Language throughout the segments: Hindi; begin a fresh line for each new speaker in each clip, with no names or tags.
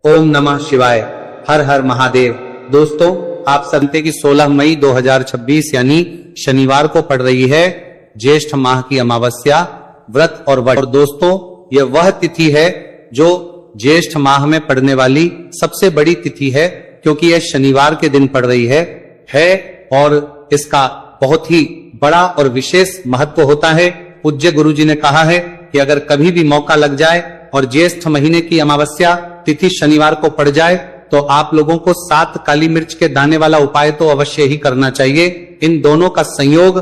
ओम नमः शिवाय। हर हर महादेव। दोस्तों, आप जानते कि 16 मई 2026 यानी शनिवार को पड़ रही है ज्येष्ठ माह की अमावस्या, व्रत और वट। और दोस्तों, यह वह तिथि है जो ज्येष्ठ माह में पड़ने वाली सबसे बड़ी तिथि है, क्योंकि यह शनिवार के दिन पड़ रही है और इसका बहुत ही बड़ा और विशेष महत्व होता है। पूज्य गुरु जी ने कहा है कि अगर कभी भी मौका लग जाए और ज्येष्ठ महीने की अमावस्या तिथि शनिवार को पड़ जाए तो आप लोगों को 7 काली मिर्च के दाने वाला उपाय तो अवश्य ही करना चाहिए। इन दोनों का संयोग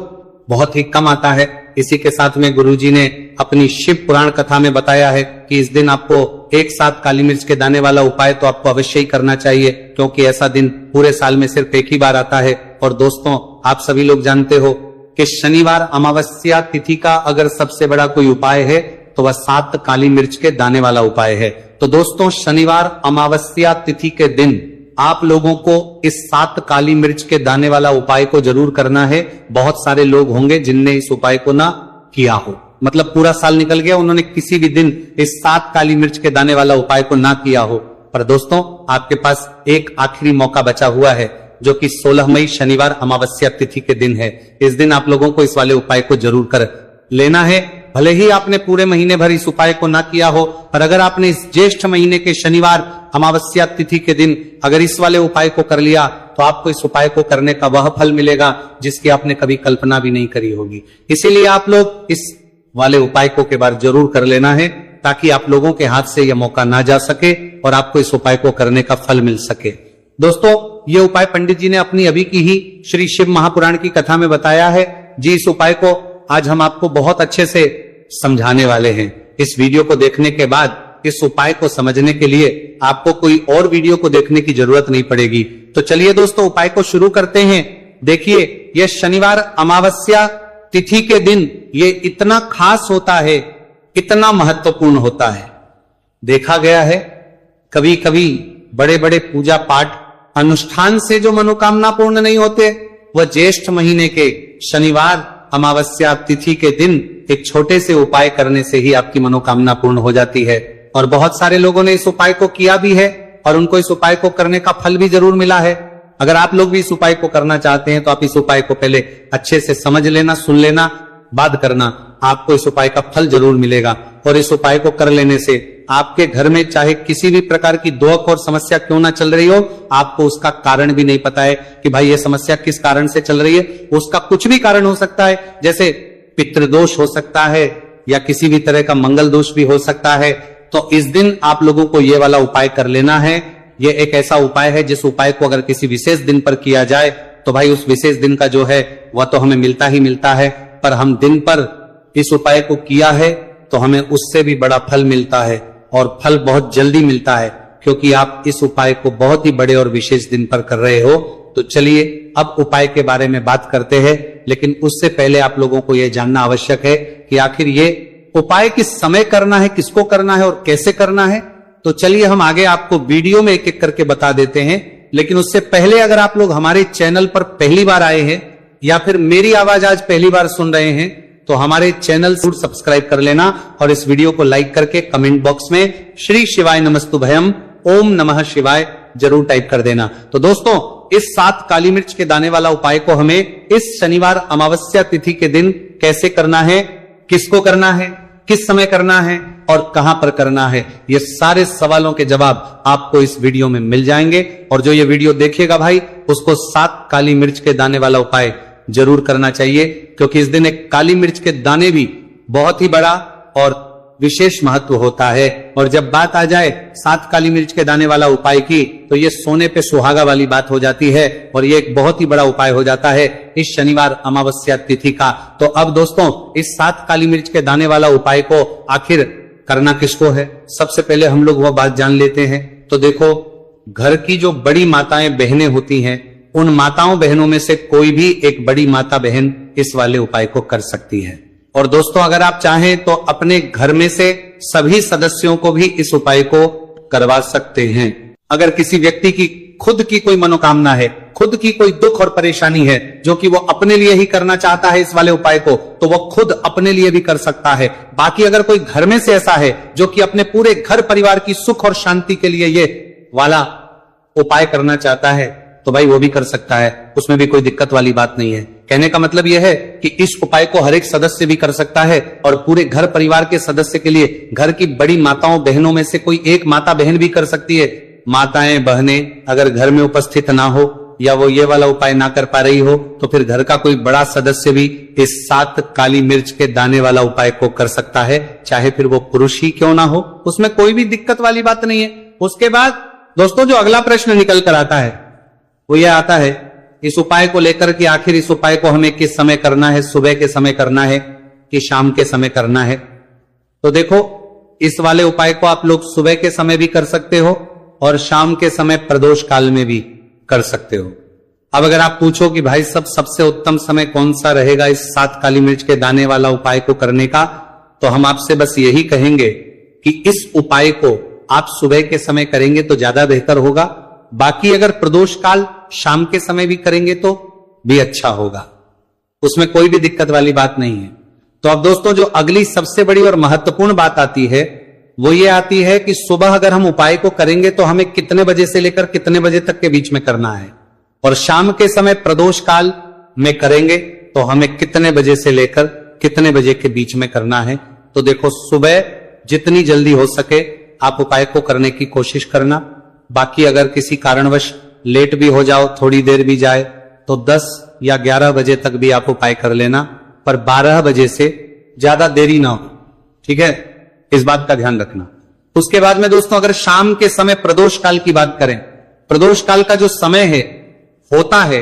बहुत ही कम आता है। इसी के साथ में गुरुजी ने अपनी शिव पुराण कथा में बताया है कि इस दिन आपको एक साथ काली मिर्च के दाने वाला उपाय तो आपको अवश्य ही करना चाहिए, क्योंकि ऐसा दिन पूरे साल में सिर्फ एक ही बार आता है। और दोस्तों, आप सभी लोग जानते हो कि शनिवार अमावस्या तिथि का अगर सबसे बड़ा कोई उपाय है तो वह 7 काली मिर्च के दाने वाला उपाय है। तो दोस्तों, शनिवार अमावस्या तिथि के दिन आप लोगों को इस 7 काली मिर्च के दाने वाला उपाय को जरूर करना है। बहुत सारे लोग होंगे जिनने इस उपाय को ना किया हो, मतलब पूरा साल निकल गया, उन्होंने किसी भी दिन इस 7 काली मिर्च के दाने वाला उपाय को ना किया हो। पर दोस्तों, आपके पास एक आखिरी मौका बचा हुआ है, जो कि 16 मई शनिवार अमावस्या तिथि के दिन है। इस दिन आप लोगों को इस वाले उपाय को जरूर कर लेना है। भले ही आपने पूरे महीने भर इस उपाय को ना किया हो, पर अगर आपने इस ज्येष्ठ महीने के शनिवार अमावस्या तिथि के दिन अगर इस वाले उपाय को कर लिया तो आपको इस उपाय को करने का वह फल मिलेगा जिसकी आपने कभी कल्पना भी नहीं करी होगी। इसीलिए आप लोग इस वाले उपाय को के बार जरूर कर लेना है, ताकि आप लोगों के हाथ से यह मौका ना जा सके और आपको इस उपाय को करने का फल मिल सके। दोस्तों, ये उपाय पंडित जी ने अपनी अभी की ही श्री शिव महापुराण की कथा में बताया है जी। इस उपाय को आज हम आपको बहुत अच्छे से समझाने वाले हैं। इस वीडियो को देखने के बाद इस उपाय को समझने के लिए आपको कोई और वीडियो को देखने की जरूरत नहीं पड़ेगी। तो चलिए दोस्तों, उपाय को शुरू करते हैं। देखिए, यह शनिवार अमावस्या तिथि के दिन ये इतना खास होता है, इतना महत्वपूर्ण होता है। देखा गया है कभी कभी बड़े बड़े पूजा पाठ अनुष्ठान से जो मनोकामना पूर्ण नहीं होते, वह ज्येष्ठ महीने के शनिवार अमावस्या तिथि के दिन एक छोटे से उपाय करने से ही आपकी मनोकामना पूर्ण हो जाती है। और बहुत सारे लोगों ने इस उपाय को किया भी है और उनको इस उपाय को करने का फल भी जरूर मिला है। अगर आप लोग भी इस उपाय को करना चाहते हैं तो आप इस उपाय को पहले अच्छे से समझ लेना, सुन लेना, बाद करना, आपको इस उपाय का फल जरूर मिलेगा। और इस उपाय को कर लेने से आपके घर में चाहे किसी भी प्रकार की दोख और समस्या क्यों ना चल रही हो, आपको उसका कारण भी नहीं पता है कि भाई ये समस्या किस कारण से चल रही है। उसका कुछ भी कारण हो सकता है, जैसे पितृदोष हो सकता है या किसी भी तरह का मंगल दोष भी हो सकता है। तो इस दिन आप लोगों को ये वाला उपाय कर लेना है। ये एक ऐसा उपाय है जिस उपाय को अगर किसी विशेष दिन पर किया जाए तो भाई उस विशेष दिन का जो है वह तो हमें मिलता ही मिलता है, पर हम दिन पर इस उपाय को किया है तो हमें उससे भी बड़ा फल मिलता है, और फल बहुत जल्दी मिलता है, क्योंकि आप इस उपाय को बहुत ही बड़े और विशेष दिन पर कर रहे हो। तो चलिए अब उपाय के बारे में बात करते हैं, लेकिन उससे पहले आप लोगों को यह जानना आवश्यक है कि आखिर ये उपाय किस समय करना है, किसको करना है और कैसे करना है। तो चलिए हम आगे आपको वीडियो में एक एक करके बता देते हैं। लेकिन उससे पहले अगर आप लोग हमारे चैनल पर पहली बार आए हैं या फिर मेरी आवाज आज पहली बार सुन रहे हैं तो हमारे चैनल जरूर सब्सक्राइब कर लेना और इस वीडियो को लाइक करके कमेंट बॉक्स में श्री शिवाय नमस्तुभयम ओम नमः शिवाय जरूर टाइप कर देना। तो दोस्तों, इस 7 काली मिर्च के दाने वाला उपाय को हमें इस शनिवार अमावस्या तिथि के दिन कैसे करना है, किसको करना है, किस समय करना है और कहां पर करना है, ये सारे सवालों के जवाब आपको इस वीडियो में मिल जाएंगे। और जो ये वीडियो देखेगा भाई, उसको 7 काली मिर्च के दाने वाला उपाय जरूर करना चाहिए, क्योंकि इस दिन एक काली मिर्च के दाने भी बहुत ही बड़ा और विशेष महत्व होता है। और जब बात आ जाए 7 काली मिर्च के दाने वाला उपाय की, तो ये सोने पे सुहागा वाली बात हो जाती है और ये एक बहुत ही बड़ा उपाय हो जाता है इस शनिवार अमावस्या तिथि का। तो अब दोस्तों, इस 7 काली मिर्च के दाने वाला उपाय को आखिर करना किसको है, सबसे पहले हम लोग वह बात जान लेते हैं। तो देखो, घर की जो बड़ी माताएं बहनें होती हैं, उन माताओं बहनों में से कोई भी एक बड़ी माता बहन इस वाले उपाय को कर सकती है। और दोस्तों, अगर आप चाहें तो अपने घर में से सभी सदस्यों को भी इस उपाय को करवा सकते हैं। अगर किसी व्यक्ति की खुद की कोई मनोकामना है, खुद की कोई दुख और परेशानी है जो कि वो अपने लिए ही करना चाहता है इस वाले उपाय को, तो वो खुद अपने लिए भी कर सकता है। बाकी अगर कोई घर में से ऐसा है जो कि अपने पूरे घर परिवार की सुख और शांति के लिए ये वाला उपाय करना चाहता है तो भाई वो भी कर सकता है, उसमें भी कोई दिक्कत वाली बात नहीं है। कहने का मतलब यह है कि इस उपाय को हर एक सदस्य भी कर सकता है और पूरे घर परिवार के सदस्य के लिए घर की बड़ी माताओं बहनों में से कोई एक माता बहन भी कर सकती है। माताएं बहनें अगर घर में उपस्थित ना हो या वो ये वाला उपाय ना कर पा रही हो तो फिर घर का कोई बड़ा सदस्य भी इस 7 काली मिर्च के दाने वाला उपाय को कर सकता है, चाहे फिर वो पुरुष ही क्यों ना हो, उसमें कोई भी दिक्कत वाली बात नहीं है। उसके बाद दोस्तों जो अगला प्रश्न निकल कर आता है वो यह आता है इस उपाय को लेकर कि आखिर इस उपाय को हमें किस समय करना है, सुबह के समय करना है कि शाम के समय करना है। तो देखो इस वाले उपाय को आप लोग सुबह के समय भी कर सकते हो और शाम के समय प्रदोष काल में भी कर सकते हो। अब अगर आप पूछो कि भाई सबसे उत्तम समय कौन सा रहेगा इस 7 काली मिर्च के दाने वाला उपाय को करने का, तो हम आपसे बस यही कहेंगे कि इस उपाय को आप सुबह के समय करेंगे तो ज्यादा बेहतर होगा। बाकी अगर प्रदोष काल शाम के समय भी करेंगे तो भी अच्छा होगा, उसमें कोई भी दिक्कत वाली बात नहीं है। तो अब दोस्तों जो अगली सबसे बड़ी और महत्वपूर्ण बात आती है वो ये आती है कि सुबह अगर हम उपाय को करेंगे तो हमें कितने बजे से लेकर कितने बजे तक के बीच में करना है, और शाम के समय प्रदोष काल में करेंगे तो हमें कितने बजे से लेकर कितने बजे के बीच में करना है। तो देखो सुबह जितनी जल्दी हो सके आप उपाय को करने की कोशिश करना। बाकी अगर किसी कारणवश लेट भी हो जाओ, थोड़ी देर भी जाए, तो 10 या 11 बजे तक भी आप उपाय कर लेना, पर 12 बजे से ज्यादा देरी ना हो, ठीक है, इस बात का ध्यान रखना। उसके बाद में दोस्तों अगर शाम के समय प्रदोष काल की बात करें, प्रदोष काल का जो समय है होता है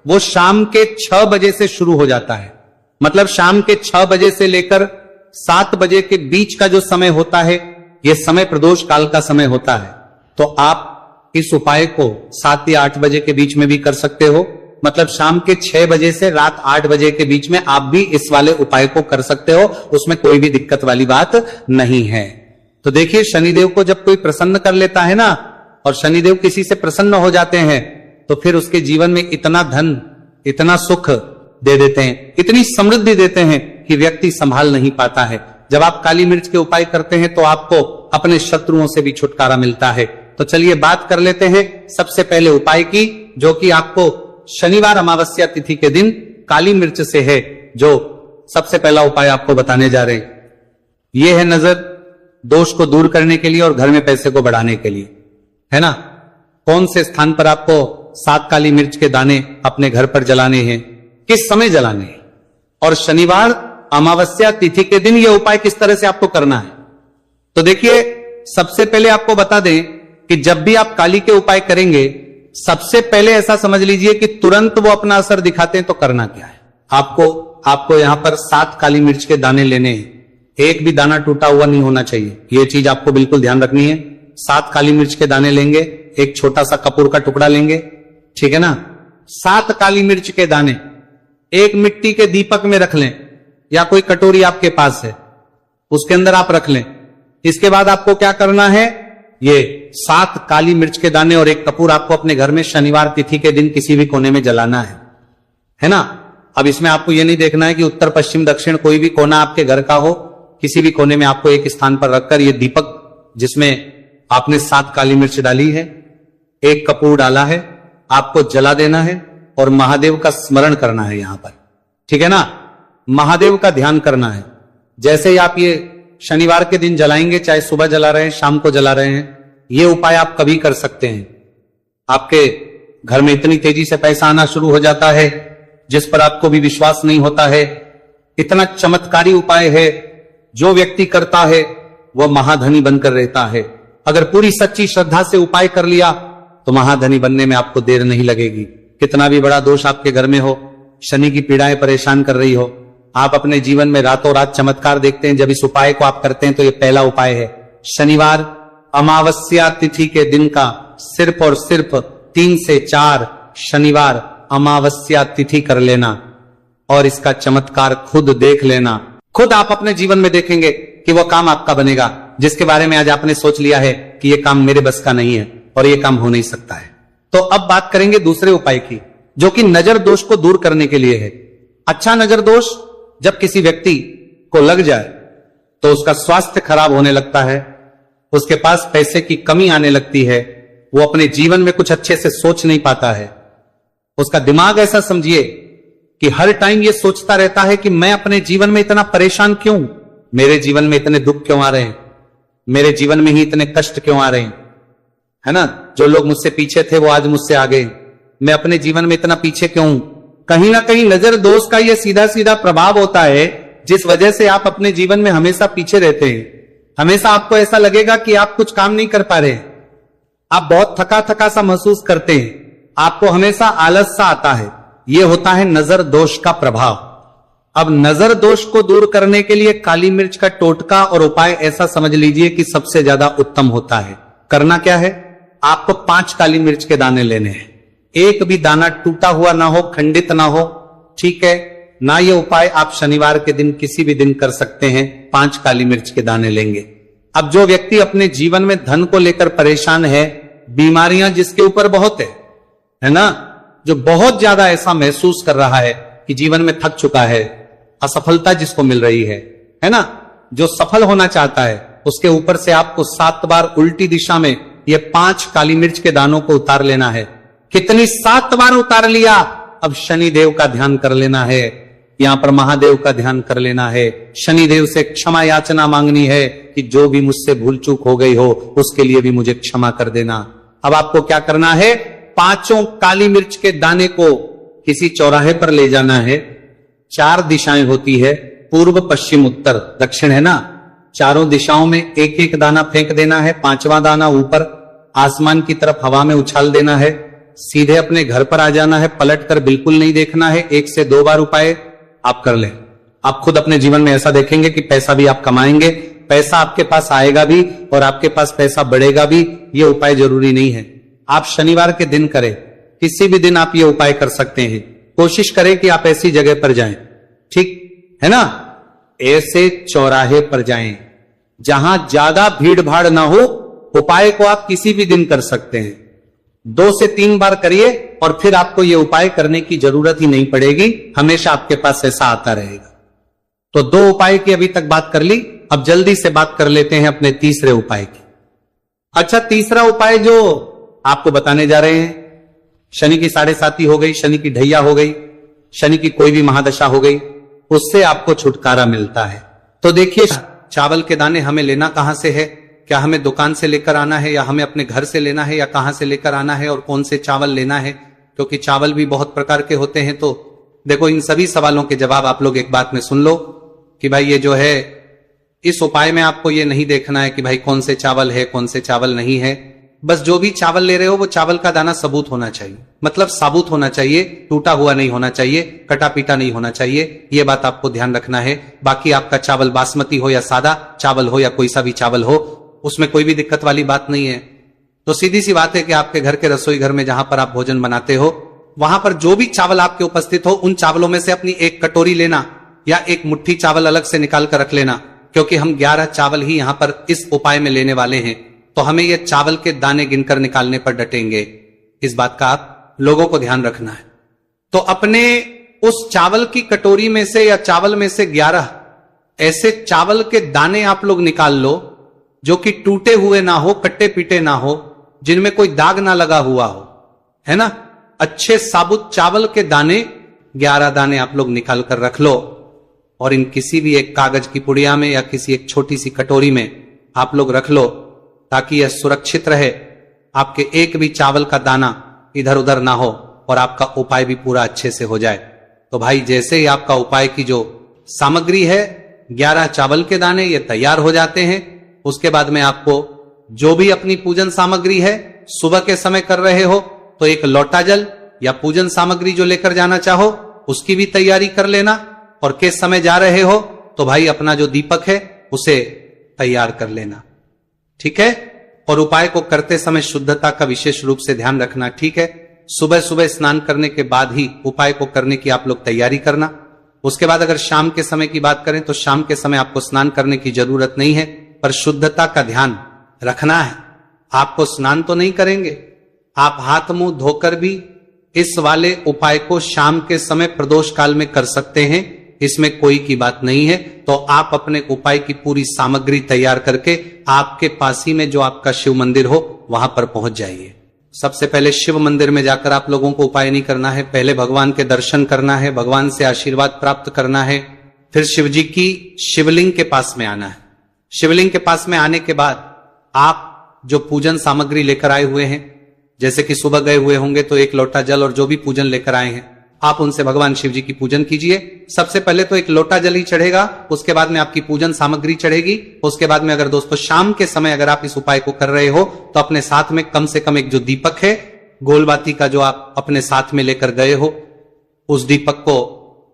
वो शाम के 6 बजे से शुरू हो जाता है। मतलब शाम के 6 बजे से लेकर 7 बजे के बीच का जो समय होता है यह समय प्रदोष काल का समय होता है। तो आप इस उपाय को 7 या 8 बजे के बीच में भी कर सकते हो। मतलब शाम के 6 बजे से रात 8 बजे के बीच में आप भी इस वाले उपाय को कर सकते हो, उसमें कोई भी दिक्कत वाली बात नहीं है। तो देखिए शनिदेव को जब कोई प्रसन्न कर लेता है ना, और शनिदेव किसी से प्रसन्न हो जाते हैं तो फिर उसके जीवन में इतना धन, इतना सुख दे देते हैं, इतनी समृद्धि देते हैं कि व्यक्ति संभाल नहीं पाता है। जब आप काली मिर्च के उपाय करते हैं तो आपको अपने शत्रुओं से भी छुटकारा मिलता है। तो चलिए बात कर लेते हैं सबसे पहले उपाय की, जो कि आपको शनिवार अमावस्या तिथि के दिन काली मिर्च से है। जो सबसे पहला उपाय आपको बताने जा रहे हैं यह है नजर दोष को दूर करने के लिए और घर में पैसे को बढ़ाने के लिए, है ना। कौन से स्थान पर आपको 7 काली मिर्च के दाने अपने घर पर जलाने हैं, किस समय जलाने हैं, और शनिवार अमावस्या तिथि के दिन यह उपाय किस तरह से आपको करना है। तो देखिए सबसे पहले आपको बता दें कि जब भी आप काली के उपाय करेंगे सबसे पहले ऐसा समझ लीजिए कि तुरंत वो अपना असर दिखाते हैं। तो करना क्या है, आपको यहां पर 7 काली मिर्च के दाने लेने हैं, एक भी दाना टूटा हुआ नहीं होना चाहिए, यह चीज आपको बिल्कुल ध्यान रखनी है। 7 काली मिर्च के दाने लेंगे, एक छोटा सा कपूर का टुकड़ा लेंगे, ठीक है ना। 7 काली मिर्च के दाने एक मिट्टी के दीपक में रख लें या कोई कटोरी आपके पास है उसके अंदर आप रख लें। इसके बाद आपको क्या करना है, ये 7 काली मिर्च के दाने और एक कपूर आपको अपने घर में शनिवार तिथि के दिन किसी भी कोने में जलाना है ना। अब इसमें आपको ये नहीं देखना है कि उत्तर पश्चिम दक्षिण कोई भी कोना आपके घर का हो, किसी भी कोने में आपको एक स्थान पर रखकर ये दीपक जिसमें आपने 7 काली मिर्च डाली है, एक कपूर डाला है, आपको जला देना है और महादेव का स्मरण करना है यहां पर, ठीक है ना। महादेव का ध्यान करना है। जैसे ही आप ये शनिवार के दिन जलाएंगे, चाहे सुबह जला रहे हैं शाम को जला रहे हैं, ये उपाय आप कभी कर सकते हैं। आपके घर में इतनी तेजी से पैसा आना शुरू हो जाता है जिस पर आपको भी विश्वास नहीं होता है। इतना चमत्कारी उपाय है, जो व्यक्ति करता है वह महाधनी बनकर रहता है। अगर पूरी सच्ची श्रद्धा से उपाय कर लिया तो महाधनी बनने में आपको देर नहीं लगेगी। कितना भी बड़ा दोष आपके घर में हो, शनि की पीड़ाएं परेशान कर रही हो, आप अपने जीवन में रातों रात चमत्कार देखते हैं जब इस उपाय को आप करते हैं। तो ये पहला उपाय है, शनिवार अमावस्या तिथि के दिन का सिर्फ और सिर्फ 3 से 4 शनिवार अमावस्या तिथि कर लेना और इसका चमत्कार खुद देख लेना। खुद आप अपने जीवन में देखेंगे कि वह काम आपका बनेगा जिसके बारे में आज आपने सोच लिया है कि यह काम मेरे बस का नहीं है और यह काम हो नहीं सकता है। तो अब बात करेंगे दूसरे उपाय की, जो कि नजर दोष को दूर करने के लिए है। अच्छा नजर दोष जब किसी व्यक्ति को लग जाए तो उसका स्वास्थ्य खराब होने लगता है, उसके पास पैसे की कमी आने लगती है, वो अपने जीवन में कुछ अच्छे से सोच नहीं पाता है। उसका दिमाग ऐसा समझिए कि हर टाइम ये सोचता रहता है कि मैं अपने जीवन में इतना परेशान क्यों, मेरे जीवन में इतने दुख क्यों आ रहे हैं, मेरे जीवन में ही इतने कष्ट क्यों आ रहे हैं, है ना। जो लोग मुझसे पीछे थे वो आज मुझसे आगे, मैं अपने जीवन में इतना पीछे क्यों हूं। कहीं ना कहीं नजर दोष का यह सीधा सीधा प्रभाव होता है, जिस वजह से आप अपने जीवन में हमेशा पीछे रहते हैं। हमेशा आपको ऐसा लगेगा कि आप कुछ काम नहीं कर पा रहे, आप बहुत थका थका सा महसूस करते हैं, आपको हमेशा आलस सा आता है। यह होता है नजर दोष का प्रभाव। अब नजर दोष को दूर करने के लिए काली मिर्च का टोटका और उपाय ऐसा समझ लीजिए कि सबसे ज्यादा उत्तम होता है। करना क्या है, आपको 5 काली मिर्च के दाने लेने हैं। एक भी दाना टूटा हुआ ना हो, खंडित ना हो, ठीक है ना। ये उपाय आप शनिवार के दिन किसी भी दिन कर सकते हैं। 5 काली मिर्च के दाने लेंगे। अब जो व्यक्ति अपने जीवन में धन को लेकर परेशान है, बीमारियां जिसके ऊपर बहुत है ना, जो बहुत ज्यादा ऐसा महसूस कर रहा है कि जीवन में थक चुका है, असफलता जिसको मिल रही है ना, जो सफल होना चाहता है, उसके ऊपर से आपको 7 बार उल्टी दिशा में ये 5 काली मिर्च के दानों को उतार लेना है। कितनी 7 बार उतार लिया। अब शनि देव का ध्यान कर लेना है, यहां पर महादेव का ध्यान कर लेना है, शनि देव से क्षमा याचना मांगनी है कि जो भी मुझसे भूल चूक हो गई हो उसके लिए भी मुझे क्षमा कर देना। अब आपको क्या करना है, 5 काली मिर्च के दाने को किसी चौराहे पर ले जाना है। 4 दिशाएं होती है, पूर्व पश्चिम उत्तर दक्षिण, है ना। चारों दिशाओं में एक एक दाना फेंक देना है। 5वां दाना ऊपर आसमान की तरफ हवा में उछाल देना है। सीधे अपने घर पर आ जाना है, पलट कर बिल्कुल नहीं देखना है। 1 से 2 बार उपाय आप कर लें। आप खुद अपने जीवन में ऐसा देखेंगे कि पैसा भी आप कमाएंगे, पैसा आपके पास आएगा भी और आपके पास पैसा बढ़ेगा भी। ये उपाय जरूरी नहीं है, आप शनिवार के दिन करें, किसी भी दिन आप ये उपाय कर सकते हैं। कोशिश करें कि आप ऐसी जगह पर जाएं, ठीक है ना, ऐसे चौराहे पर जाएं जहां ज्यादा भीड़ भाड़ ना हो। उपाय को आप किसी भी दिन कर सकते हैं। 2 से 3 बार करिए और फिर आपको यह उपाय करने की जरूरत ही नहीं पड़ेगी, हमेशा आपके पास ऐसा आता रहेगा। तो 2 उपाय की अभी तक बात कर ली। अब जल्दी से बात कर लेते हैं अपने तीसरे उपाय की। अच्छा, तीसरा उपाय जो आपको बताने जा रहे हैं, शनि की 7.5 हो गई, शनि की ढैया हो गई, शनि की कोई भी महादशा हो गई, उससे आपको छुटकारा मिलता है। तो देखिए, चावल के दाने हमें लेना कहां से है, क्या हमें दुकान से लेकर आना है या हमें अपने घर से लेना है, या कहां से लेकर आना है और कौन से चावल लेना है, क्योंकि चावल भी बहुत प्रकार के होते हैं। तो देखो, इन सभी सवालों के जवाब आप लोग एक बात में सुन लो कि भाई ये जो है, इस उपाय में आपको ये नहीं देखना है कि भाई कौन से चावल है कौन से चावल नहीं है। बस जो भी चावल ले रहे हो वो चावल का दाना सबूत होना चाहिए, मतलब साबुत होना चाहिए, टूटा हुआ नहीं होना चाहिए, कटा पीटा नहीं होना चाहिए। ये बात आपको ध्यान रखना है। बाकी आपका चावल बासमती हो या सादा चावल हो या कोई सा भी चावल हो, उसमें कोई भी दिक्कत वाली बात नहीं है। तो सीधी सी बात है कि आपके घर के रसोई घर में जहां पर आप भोजन बनाते हो, वहां पर जो भी चावल आपके उपस्थित हो, उन चावलों में से अपनी 1 कटोरी लेना या 1 मुट्ठी चावल अलग से निकाल कर रख लेना, क्योंकि हम 11 चावल ही यहां पर इस उपाय में लेने वाले हैं। तो हमें ये चावल के दाने गिनकर निकालने पर डटेंगे। इस बात का आप लोगों को ध्यान रखना है। तो अपने उस चावल की कटोरी में से या चावल में से 11 ऐसे चावल के दाने आप लोग निकाल लो जो कि टूटे हुए ना हो, कट्टे पीटे ना हो, जिनमें कोई दाग ना लगा हुआ हो, है ना। अच्छे साबुत चावल के दाने 11 दाने आप लोग निकाल कर रख लो और इन किसी भी एक कागज की पुड़िया में या किसी एक छोटी सी कटोरी में आप लोग रख लो, ताकि यह सुरक्षित रहे, आपके एक भी चावल का दाना इधर उधर ना हो और आपका उपाय भी पूरा अच्छे से हो जाए। तो भाई, जैसे ही आपका उपाय की जो सामग्री है, 11 चावल के दाने, ये तैयार हो जाते हैं। उसके बाद में आपको जो भी अपनी पूजन सामग्री है, सुबह के समय कर रहे हो तो 1 लोटा जल या पूजन सामग्री जो लेकर जाना चाहो उसकी भी तैयारी कर लेना। और किस समय जा रहे हो तो भाई अपना जो दीपक है उसे तैयार कर लेना, ठीक है। और उपाय को करते समय शुद्धता का विशेष रूप से ध्यान रखना, ठीक है। सुबह सुबह स्नान करने के बाद ही उपाय को करने की आप लोग तैयारी करना। उसके बाद अगर शाम के समय की बात करें तो शाम के समय आपको स्नान करने की जरूरत नहीं है, पर शुद्धता का ध्यान रखना है। आपको स्नान तो नहीं करेंगे, आप हाथ मुंह धोकर भी इस वाले उपाय को शाम के समय प्रदोष काल में कर सकते हैं, इसमें कोई की बात नहीं है। तो आप अपने उपाय की पूरी सामग्री तैयार करके आपके पास ही में जो आपका शिव मंदिर हो वहां पर पहुंच जाइए। सबसे पहले शिव मंदिर में जाकर आप लोगों को उपाय नहीं करना है, पहले भगवान के दर्शन करना है, भगवान से आशीर्वाद प्राप्त करना है, फिर शिव जी की शिवलिंग के पास में आना है। शिवलिंग के पास में आने के बाद आप जो पूजन सामग्री लेकर आए हुए हैं, जैसे कि सुबह गए हुए होंगे तो 1 लोटा जल और जो भी पूजन लेकर आए हैं आप उनसे भगवान शिव जी की पूजन कीजिए। सबसे पहले तो 1 लोटा जल ही चढ़ेगा, उसके बाद में आपकी पूजन सामग्री चढ़ेगी। उसके बाद में अगर दोस्तों शाम के समय अगर आप इस उपाय को कर रहे हो तो अपने साथ में कम से कम एक जो दीपक है गोलबाती का जो आप अपने साथ में लेकर गए हो, उस दीपक को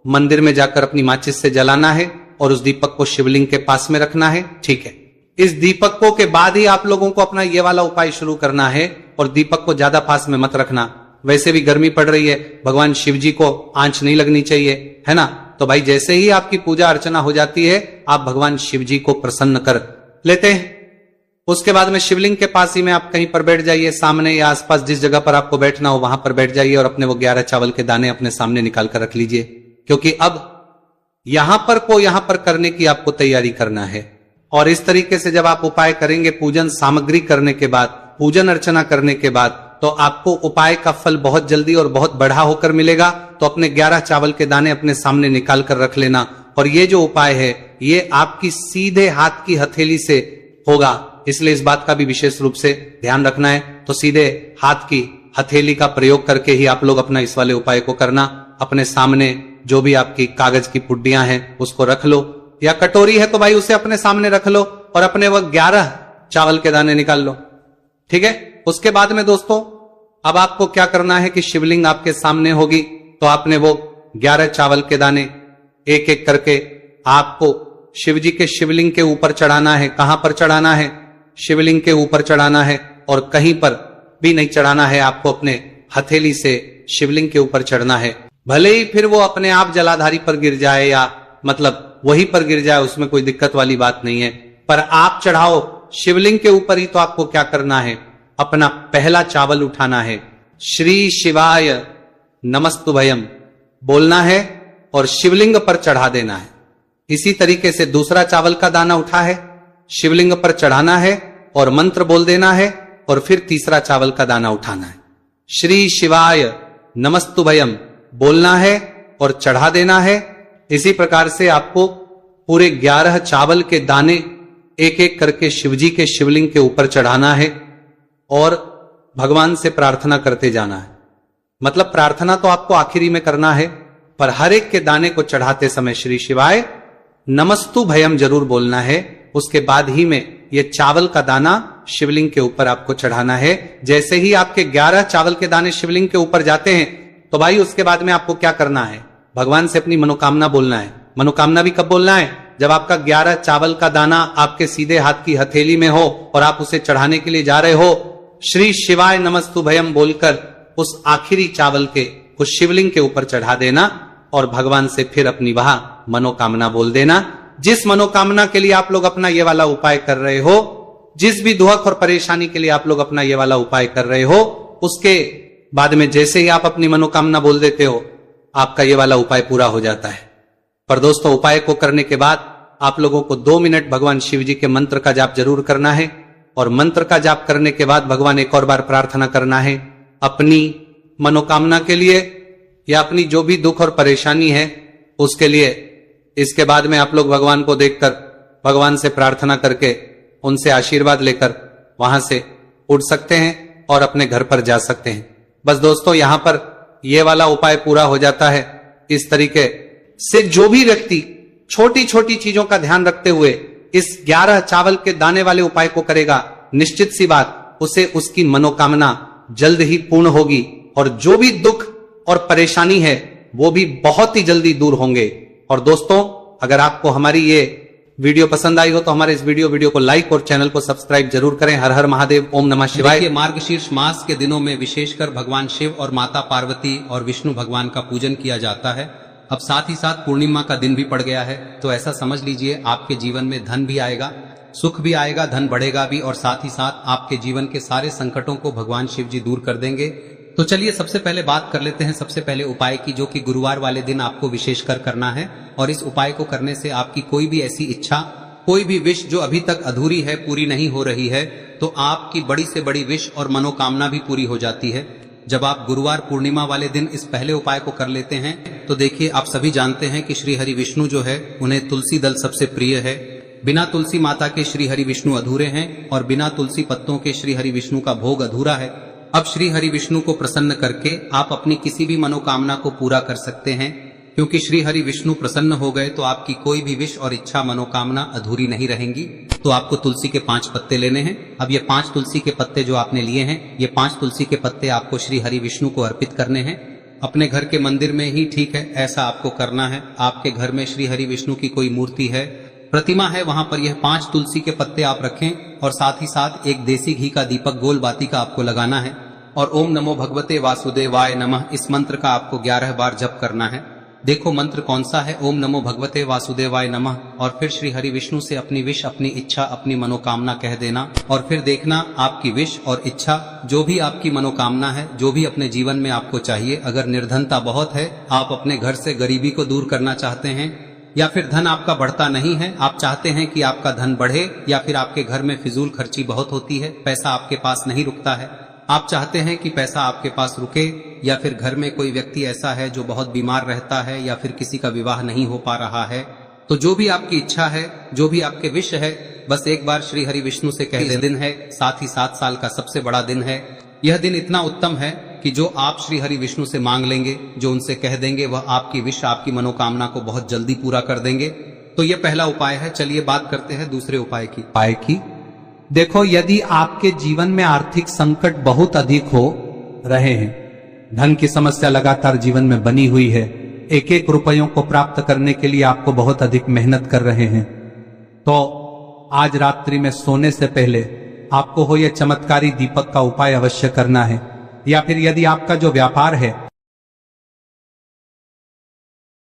मंदिर में जाकर अपनी माचिस से जलाना है और उस दीपक को शिवलिंग के पास में रखना है। ठीक है, इस दीपकों के बाद ही आप लोगों को अपना ये वाला उपाय शुरू करना है और दीपक को ज्यादा पास में मत रखना। वैसे भी गर्मी पड़ रही है, भगवान शिव जी को आंच नहीं लगनी चाहिए, है ना। तो भाई जैसे ही आपकी पूजा अर्चना हो जाती है आप भगवान शिव जी को प्रसन्न कर लेते हैं। उसके बाद में शिवलिंग के पास ही में आप कहीं पर बैठ जाइए, सामने या आसपास जिस जगह पर आपको बैठना हो वहां पर बैठ जाइए और अपने वो 11 चावल के दाने अपने सामने निकाल कर रख लीजिए, क्योंकि अब यहां पर करने की आपको तैयारी करना है। और इस तरीके से जब आप उपाय करेंगे, पूजन सामग्री करने के बाद, पूजन अर्चना करने के बाद, तो आपको उपाय का फल बहुत जल्दी और बहुत बढ़ा होकर मिलेगा। तो अपने 11 चावल के दाने अपने सामने निकाल कर रख लेना। और ये जो उपाय है ये आपकी सीधे हाथ की हथेली से होगा, इसलिए इस बात का भी विशेष रूप से ध्यान रखना है। तो सीधे हाथ की हथेली का प्रयोग करके ही आप लोग अपना इस वाले उपाय को करना। अपने सामने जो भी आपकी कागज की पुड्डियां हैं उसको रख लो, या कटोरी है तो भाई उसे अपने सामने रख लो और अपने वह 11 चावल के दाने निकाल लो। ठीक है, उसके बाद में दोस्तों अब आपको क्या करना है कि शिवलिंग आपके सामने होगी, तो आपने वो 11 चावल के दाने एक एक करके आपको शिव जी के शिवलिंग के ऊपर चढ़ाना है। कहां पर चढ़ाना है? शिवलिंग के ऊपर चढ़ाना है, और कहीं पर भी नहीं चढ़ाना है, आपको अपने हथेली से शिवलिंग के ऊपर चढ़ना है। भले ही फिर वो अपने आप जलाधारी पर गिर जाए या मतलब वहीं पर गिर जाए, उसमें कोई दिक्कत वाली बात नहीं है, पर आप चढ़ाओ शिवलिंग के ऊपर ही। तो आपको क्या करना है, अपना पहला चावल उठाना है, श्री शिवाय नमस्तुभयम बोलना है और शिवलिंग पर चढ़ा देना है। इसी तरीके से दूसरा चावल का दाना उठा है, शिवलिंग पर चढ़ाना है और मंत्र बोल देना है, और फिर तीसरा चावल का दाना उठाना है, श्री शिवाय नमस्तुभयम बोलना है और चढ़ा देना है। इसी प्रकार से आपको पूरे 11 चावल के दाने एक एक करके शिवजी के शिवलिंग के ऊपर चढ़ाना है और भगवान से प्रार्थना करते जाना है। मतलब प्रार्थना तो आपको आखिरी में करना है, पर हर एक के दाने को चढ़ाते समय श्री शिवाय नमस्तु भयम जरूर बोलना है। उसके बाद ही में ये चावल का दाना शिवलिंग के ऊपर आपको चढ़ाना है। जैसे ही आपके 11 चावल के दाने शिवलिंग के ऊपर जाते हैं तो भाई उसके बाद में आपको क्या करना है, भगवान से अपनी मनोकामना बोलना है। मनोकामना भी कब बोलना है? जब आपका 11 चावल का दाना आपके सीधे हाथ की हथेली में हो और आप उसे चढ़ाने के लिए जा रहे हो, श्री शिवाय नमस्तु भयम बोलकर उस आखिरी चावल के उस शिवलिंग के ऊपर चढ़ा देना और भगवान से फिर अपनी वह मनोकामना बोल देना। जिस मनोकामना के लिए आप लोग अपना ये वाला उपाय कर रहे हो, जिस भी दुख और परेशानी के लिए आप लोग अपना ये वाला उपाय कर रहे हो, उसके बाद में जैसे ही आप अपनी मनोकामना बोल देते हो आपका ये वाला उपाय पूरा हो जाता है। पर दोस्तों उपाय को करने के बाद आप लोगों को 2 मिनट भगवान शिव जी के मंत्र का जाप जरूर करना है, और मंत्र का जाप करने के बाद भगवान एक और बार प्रार्थना करना है अपनी मनोकामना के लिए या अपनी जो भी दुख और परेशानी है उसके लिए। इसके बाद में आप लोग भगवान को देखकर भगवान से प्रार्थना करके उनसे आशीर्वाद लेकर वहां से उठ सकते हैं और अपने घर पर जा सकते हैं। बस दोस्तों यहां पर यह वाला उपाय पूरा हो जाता है। इस तरीके से जो भी व्यक्ति छोटी छोटी चीजों का ध्यान रखते हुए इस 11 चावल के दाने वाले उपाय को करेगा, निश्चित सी बात उसे उसकी मनोकामना जल्द ही पूर्ण होगी और जो भी दुख और परेशानी है वो भी बहुत ही जल्दी दूर होंगे। और दोस्तों अगर आपको हमारी ये वीडियो पसंद आई हो तो हमारे इस वीडियो को लाइक और चैनल को सब्सक्राइब जरूर करें। हर हर महादेव, ओम नमः शिवाय। मार्गशीर्ष मास के दिनों में विशेषकर भगवान शिव और माता पार्वती और विष्णु भगवान का पूजन किया जाता है। अब साथ ही साथ पूर्णिमा का दिन भी पड़ गया है, तो ऐसा समझ लीजिए आपके जीवन में धन भी आएगा, सुख भी आएगा, धन बढ़ेगा भी, और साथ ही साथ आपके जीवन के सारे संकटों को भगवान शिव जी दूर कर देंगे। तो चलिए सबसे पहले बात कर लेते हैं सबसे पहले उपाय की, जो कि गुरुवार वाले दिन आपको विशेषकर करना है। और इस उपाय को करने से आपकी कोई भी ऐसी इच्छा, कोई भी विश जो अभी तक अधूरी है, पूरी नहीं हो रही है, तो आपकी बड़ी से बड़ी विश और मनोकामना भी पूरी हो जाती है। जब आप गुरुवार पूर्णिमा वाले दिन इस पहले उपाय को कर लेते हैं तो देखिए, आप सभी जानते हैं कि श्री हरि विष्णु जो है उन्हें तुलसी दल सबसे प्रिय है। बिना तुलसी माता के श्री हरि विष्णु अधूरे हैं और बिना तुलसी पत्तों के श्री हरि विष्णु का भोग अधूरा है। अब श्री हरि विष्णु को प्रसन्न करके आप अपनी किसी भी मनोकामना को पूरा कर सकते हैं, क्योंकि श्री हरि विष्णु प्रसन्न हो गए तो आपकी कोई भी विश और इच्छा मनोकामना अधूरी नहीं रहेंगी। तो आपको तुलसी के 5 पत्ते लेने हैं। अब ये 5 तुलसी के पत्ते जो आपने लिए हैं, ये 5 तुलसी के पत्ते आपको श्री हरि विष्णु को अर्पित करने हैं। अपने घर के मंदिर में ही ठीक है, ऐसा आपको करना है। आपके घर में श्री हरि विष्णु की कोई मूर्ति है, प्रतिमा है, वहां पर यह 5 तुलसी के पत्ते आप रखें और साथ ही साथ एक देसी घी का दीपक गोल बाती का आपको लगाना है और ओम नमो भगवते वासुदेवाय नमः इस मंत्र का आपको 11 बार जप करना है। देखो मंत्र कौन सा है, ओम नमो भगवते वासुदेवाय नमः, और फिर श्री हरि विष्णु से अपनी विश, अपनी इच्छा, अपनी मनोकामना कह देना और फिर देखना आपकी विश और इच्छा, जो भी आपकी मनोकामना है, जो भी अपने जीवन में आपको चाहिए। अगर निर्धनता बहुत है, आप अपने घर से गरीबी को दूर करना चाहते हैं, या फिर धन आपका बढ़ता नहीं है, आप चाहते हैं कि आपका धन बढ़े, या फिर आपके घर में फिजूल खर्ची बहुत होती है, पैसा आपके पास नहीं रुकता है, आप चाहते हैं कि पैसा आपके पास रुके, या फिर घर में कोई व्यक्ति ऐसा है जो बहुत बीमार रहता है, या फिर किसी का विवाह नहीं हो पा रहा है, तो जो भी आपकी इच्छा है, जो भी आपके विश है, बस एक बार श्री हरि विष्णु से कह दे। दिन है, साथ ही 7 साल का सबसे बड़ा दिन है। यह दिन इतना उत्तम है कि जो आप श्री हरि विष्णु से मांग लेंगे, जो उनसे कह देंगे, वह आपकी विश, आपकी मनोकामना को बहुत जल्दी पूरा कर देंगे। तो यह पहला उपाय है। चलिए बात करते हैं दूसरे उपाय की। देखो, यदि आपके जीवन में आर्थिक संकट बहुत अधिक हो रहे हैं, धन की समस्या लगातार जीवन में बनी हुई है, एक एक रुपयों को प्राप्त करने के लिए आपको बहुत अधिक मेहनत कर रहे हैं, तो आज रात्रि में सोने से पहले आपको हो यह चमत्कारी दीपक का उपाय अवश्य करना है। या फिर यदि आपका जो व्यापार है